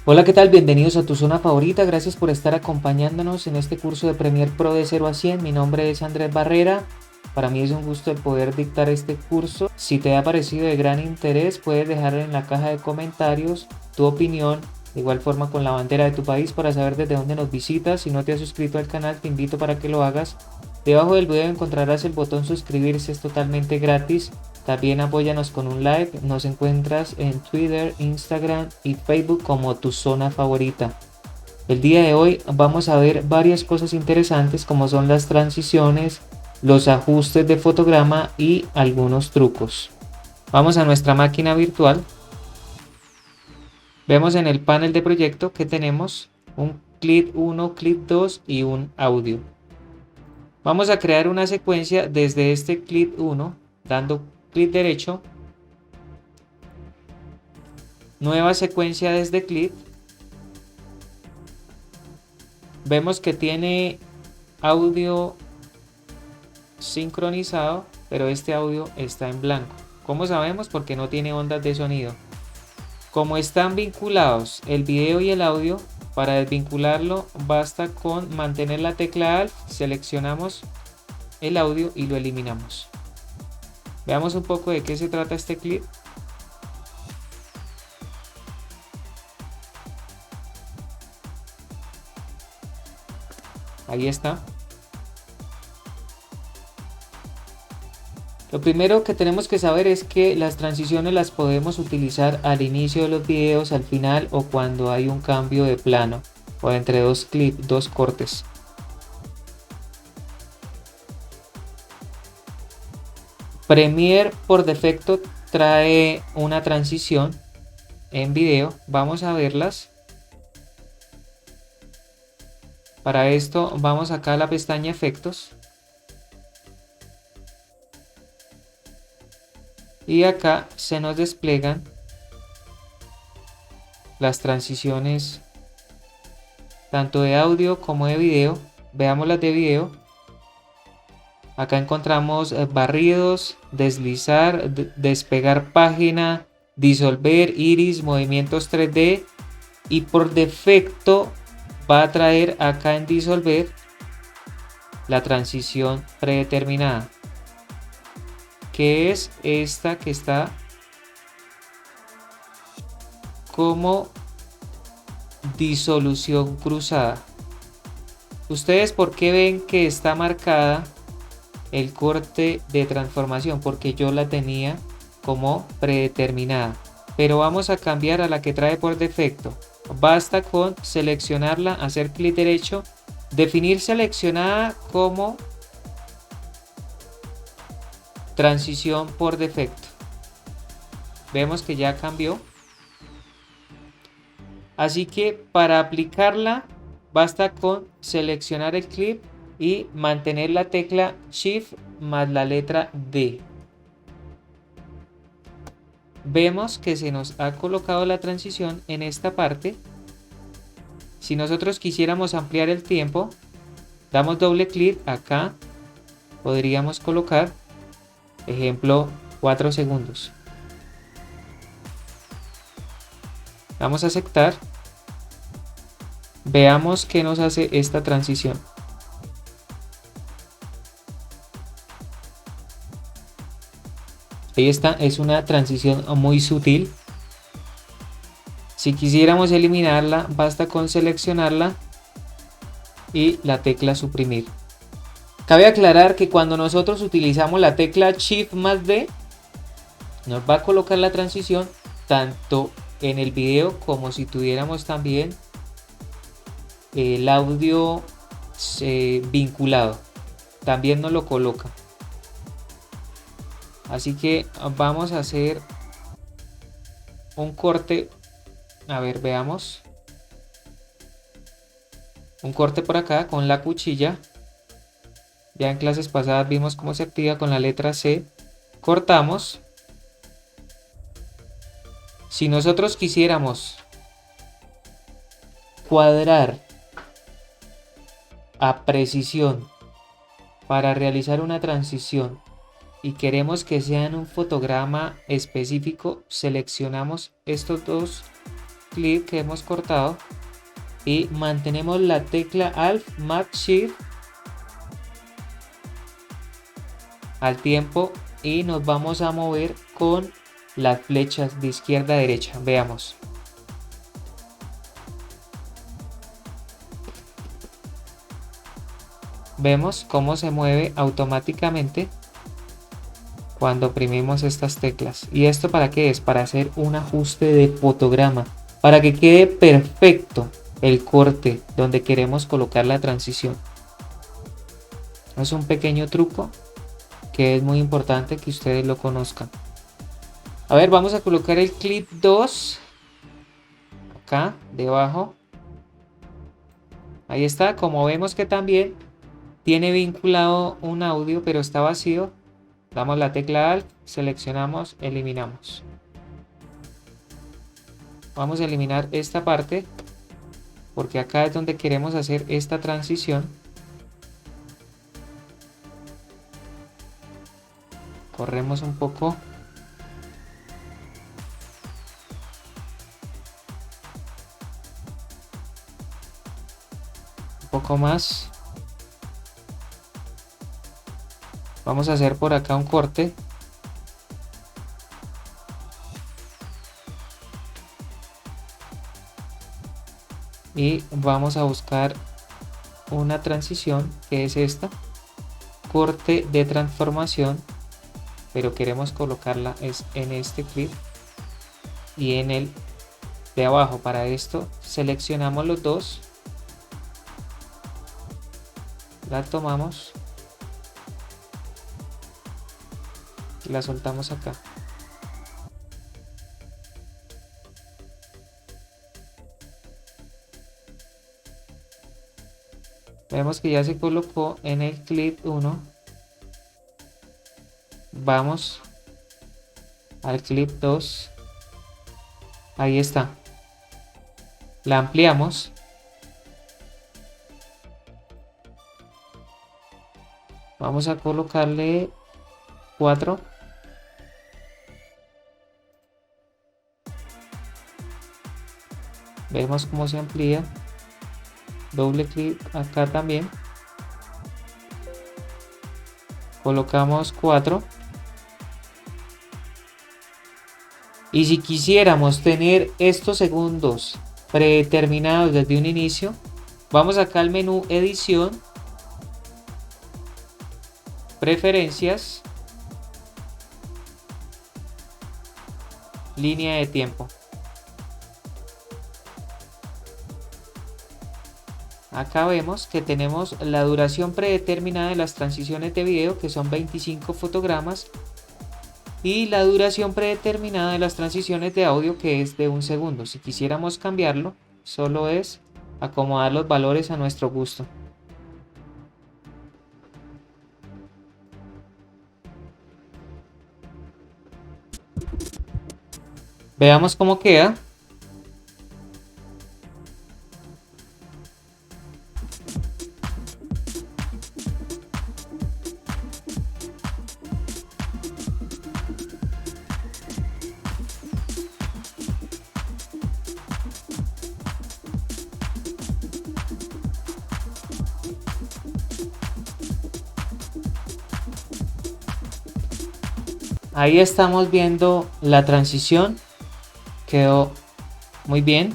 Hola, ¿qué tal? Bienvenidos a tu zona favorita. Gracias por estar acompañándonos en este curso de Premiere Pro de 0 a 100. Mi nombre es Andrés Barrera. Para mí es un gusto el poder dictar este curso. Si te ha parecido de gran interés, puedes dejar en la caja de comentarios tu opinión. De igual forma con la bandera de tu país para saber desde dónde nos visitas. Si no te has suscrito al canal, te invito para que lo hagas. Debajo del video encontrarás el botón suscribirse, es totalmente gratis. También apóyanos con un like. Nos encuentras en Twitter, Instagram y Facebook como tu zona favorita. El día de hoy vamos a ver varias cosas interesantes como son las transiciones, los ajustes de fotograma y algunos trucos. Vamos a nuestra máquina virtual. Vemos en el panel de proyecto que tenemos un clip 1, clip 2 y un audio. Vamos a crear una secuencia desde este clip 1 dando clic derecho, nueva secuencia desde clip. Vemos que tiene audio sincronizado, pero este audio está en blanco. ¿Cómo sabemos? Porque no tiene ondas de sonido. Como están vinculados el video y el audio, para desvincularlo basta con mantener la tecla Alt, seleccionamos el audio y lo eliminamos. Veamos un poco de qué se trata este clip. Ahí está. Lo primero que tenemos que saber es que las transiciones las podemos utilizar al inicio de los videos, al final o cuando hay un cambio de plano o entre dos clips, dos cortes. Premiere por defecto trae una transición en video. Vamos a verlas. Para esto vamos acá a la pestaña Efectos. Y acá se nos despliegan las transiciones tanto de audio como de video. Veamos las de video. Acá encontramos barridos, deslizar, despegar página, disolver, iris, movimientos 3D. Y por defecto va a traer acá en disolver la transición predeterminada, que es esta que está como disolución cruzada. ¿Ustedes por qué ven que está marcada el corte de transformación? Porque yo la tenía como predeterminada, pero vamos a cambiar a la que trae por defecto. Basta con seleccionarla, hacer clic derecho, definir seleccionada como transición por defecto. Vemos que ya cambió. Así que para aplicarla basta con seleccionar el clip y mantener la tecla Shift más la letra D. Vemos que se nos ha colocado la transición en esta parte. Si nosotros quisiéramos ampliar el tiempo, damos doble clic acá. Podríamos colocar, ejemplo, 4 segundos. Vamos a aceptar. Veamos qué nos hace esta transición. Ahí está, es una transición muy sutil. Si quisiéramos eliminarla, basta con seleccionarla y la tecla suprimir. Cabe aclarar que cuando nosotros utilizamos la tecla Shift más D, nos va a colocar la transición tanto en el video como si tuviéramos también el audio vinculado. También nos lo coloca. Así que vamos a hacer un corte. A ver, veamos. Un corte por acá con la cuchilla. Ya en clases pasadas vimos cómo se activa con la letra C. Cortamos. Si nosotros quisiéramos cuadrar a precisión para realizar una transición y queremos que sea en un fotograma específico, seleccionamos estos dos clip que hemos cortado y mantenemos la tecla Alt Más Shift al tiempo y nos vamos a mover con las flechas de izquierda a derecha. Veamos. Vemos cómo se mueve automáticamente cuando oprimimos estas teclas. ¿Y esto para qué es? Para hacer un ajuste de fotograma, para que quede perfecto el corte donde queremos colocar la transición. Es un pequeño truco que es muy importante que ustedes lo conozcan. A ver, vamos a colocar el clip 2 acá debajo. Ahí está. Como vemos que también tiene vinculado un audio, pero está vacío, damos la tecla Alt, seleccionamos, eliminamos. Vamos a eliminar esta parte porque acá es donde queremos hacer esta transición. Corremos un poco. Un poco más. Vamos a hacer por acá un corte. Y vamos a buscar una transición que es esta. Corte de transformación. Pero queremos colocarla es en este clip. Y en el de abajo. Para esto seleccionamos los dos. La tomamos. Y la soltamos acá. Vemos que ya se colocó en el clip 1. Vamos al clip 2. Ahí está. La ampliamos. Vamos a colocarle 4. Vemos cómo se amplía. Doble clic acá también. Colocamos 4. Y si quisiéramos tener estos segundos predeterminados desde un inicio, vamos acá al menú Edición, Preferencias, Línea de tiempo. Acá vemos que tenemos la duración predeterminada de las transiciones de video, que son 25 fotogramas, y la duración predeterminada de las transiciones de audio, que es de 1 segundo. Si quisiéramos cambiarlo, solo es acomodar los valores a nuestro gusto. Veamos cómo queda. Ahí estamos viendo la transición. Quedó muy bien.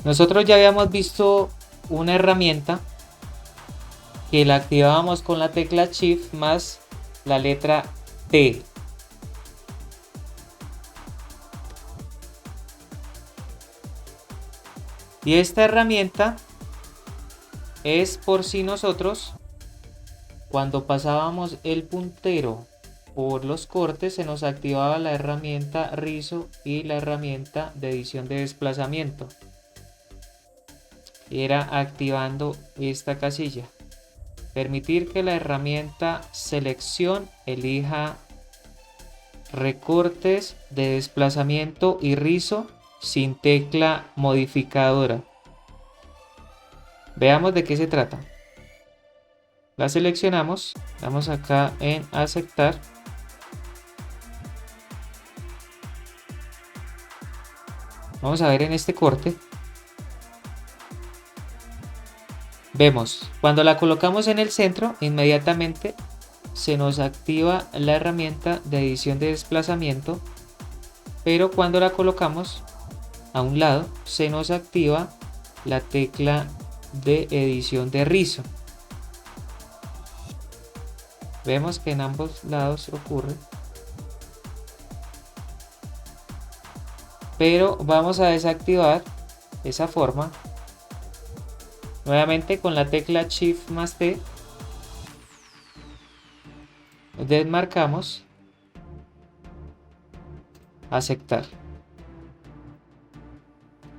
Nosotros ya habíamos visto una herramienta que la activábamos con la tecla Shift más la letra T. Y esta herramienta es por si nosotros, cuando pasábamos el puntero por los cortes, se nos activaba la herramienta rizo y la herramienta de edición de desplazamiento. Era activando esta casilla. Permitir que la herramienta selección elija recortes de desplazamiento y rizo sin tecla modificadora. Veamos de qué se trata. La seleccionamos, damos acá en aceptar Vamos a ver en este corte. Vemos, cuando la colocamos en el centro, inmediatamente se nos activa la herramienta de edición de desplazamiento, pero cuando la colocamos a un lado, se nos activa la tecla de edición de rizo. Vemos que en ambos lados ocurre. Pero vamos a desactivar esa forma. Nuevamente con la tecla Shift más T. Desmarcamos. Aceptar.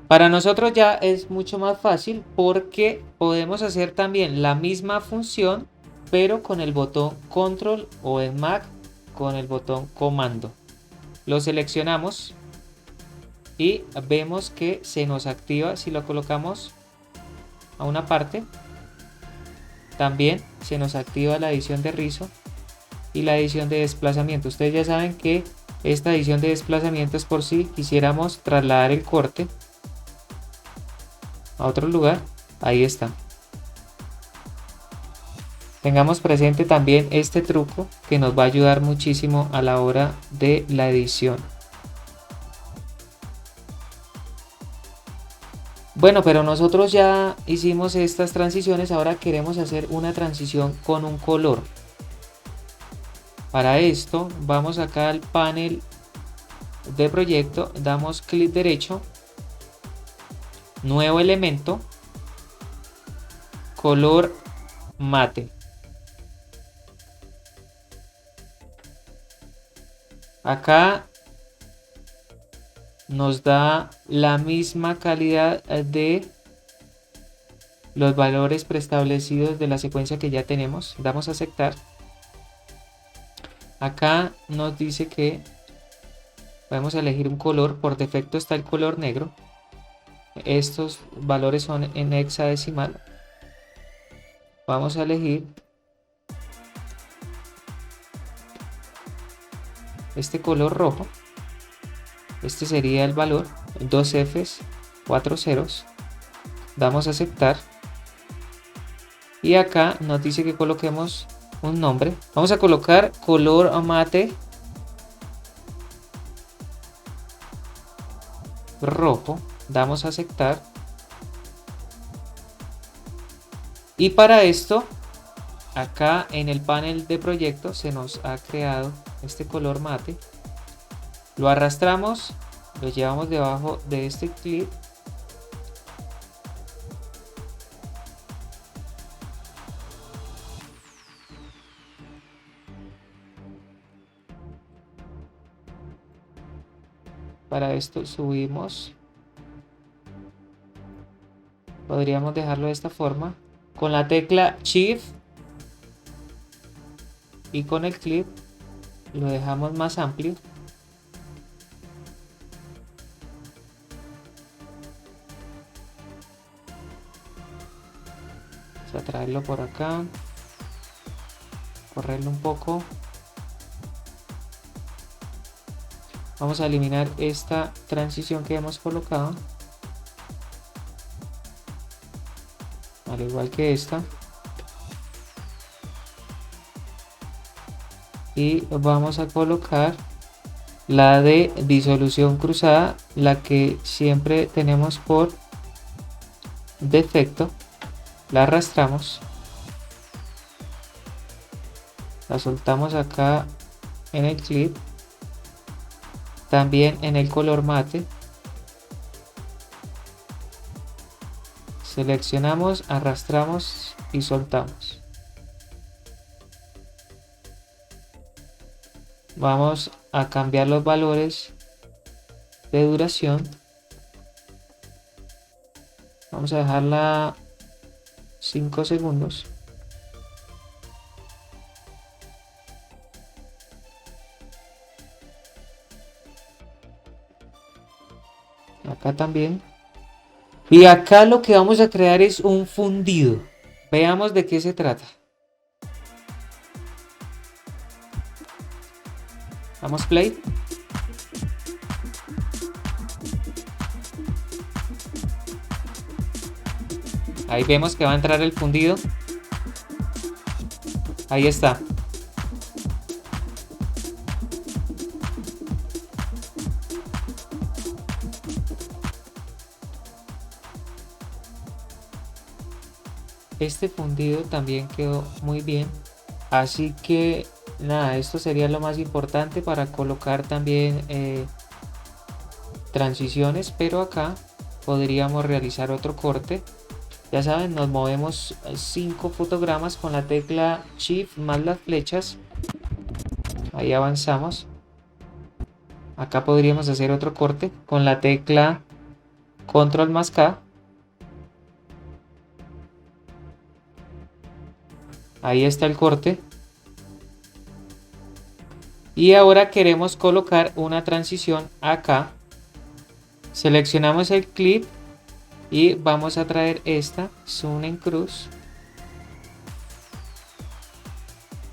Para nosotros ya es mucho más fácil porque podemos hacer también la misma función, pero con el botón Control o en Mac con el botón Comando. Lo seleccionamos y vemos que se nos activa si lo colocamos a una parte. También se nos activa la edición de rizo y la edición de desplazamiento. Ustedes ya saben que esta edición de desplazamiento es por si quisiéramos trasladar el corte a otro lugar. Ahí está. Tengamos presente también este truco que nos va a ayudar muchísimo a la hora de la edición. Bueno, pero nosotros ya hicimos estas transiciones, ahora queremos hacer una transición con un color. Para esto vamos acá al panel de proyecto, damos clic derecho, nuevo elemento, color mate. Acá nos da la misma calidad de los valores preestablecidos de la secuencia que ya tenemos. Damos a aceptar. Acá nos dice que podemos elegir un color. Por defecto está el color negro. Estos valores son en hexadecimal. Vamos a elegir este color rojo. Este sería el valor, 2 Fs, 4 ceros. Damos a aceptar. Y acá nos dice que coloquemos un nombre. Vamos a colocar color mate rojo. Damos a aceptar. Y para esto, acá en el panel de proyecto se nos ha creado este color mate. Lo arrastramos, lo llevamos debajo de este clip. Para esto subimos. Podríamos dejarlo de esta forma. Con la tecla Shift y con el clip lo dejamos más amplio. Vamos a traerlo por acá, correrlo un poco. Vamos a eliminar esta transición que hemos colocado, al igual que esta, y vamos a colocar la de disolución cruzada, la que siempre tenemos por defecto. La arrastramos, la soltamos acá en el clip, también en el color mate. Seleccionamos, arrastramos y soltamos. Vamos a cambiar los valores de duración. Vamos a dejarla 5 segundos. Acá también. Y acá lo que vamos a crear es un fundido. Veamos de qué se trata. Damos play. Ahí vemos que va a entrar el fundido. Ahí está. Este fundido también quedó muy bien. Así que nada, esto sería lo más importante para colocar también transiciones, pero acá podríamos realizar otro corte. Ya saben, nos movemos 5 fotogramas con la tecla Shift más las flechas. Ahí avanzamos. Acá podríamos hacer otro corte con la tecla Control más K. Ahí está el corte. Y ahora queremos colocar una transición acá. Seleccionamos el clip y vamos a traer esta, zoom en cruz.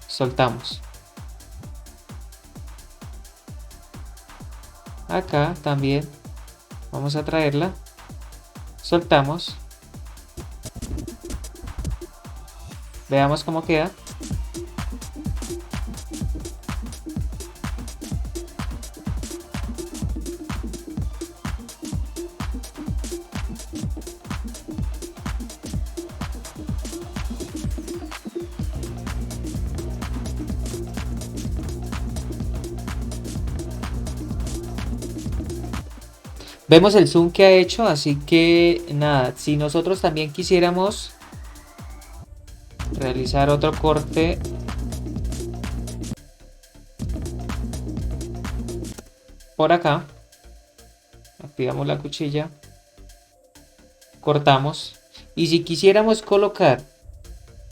Soltamos. Acá también vamos a traerla. Soltamos. Veamos cómo queda. Vemos el zoom que ha hecho, así que nada, si nosotros también quisiéramos realizar otro corte por acá, activamos la cuchilla, cortamos, y si quisiéramos colocar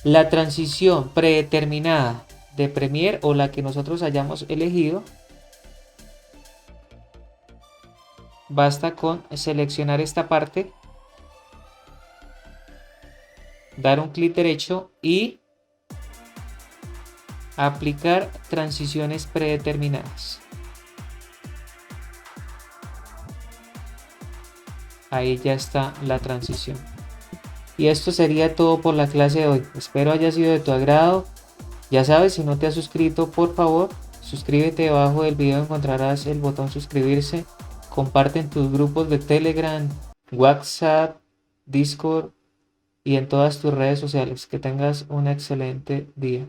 la transición predeterminada de Premiere o la que nosotros hayamos elegido, basta con seleccionar esta parte, dar un clic derecho y aplicar transiciones predeterminadas. Ahí ya está la transición. Y esto sería todo por la clase de hoy. Espero haya sido de tu agrado. Ya sabes, si no te has suscrito, por favor, suscríbete. Debajo del video encontrarás el botón suscribirse. Comparte en tus grupos de Telegram, WhatsApp, Discord y en todas tus redes sociales. Que tengas un excelente día.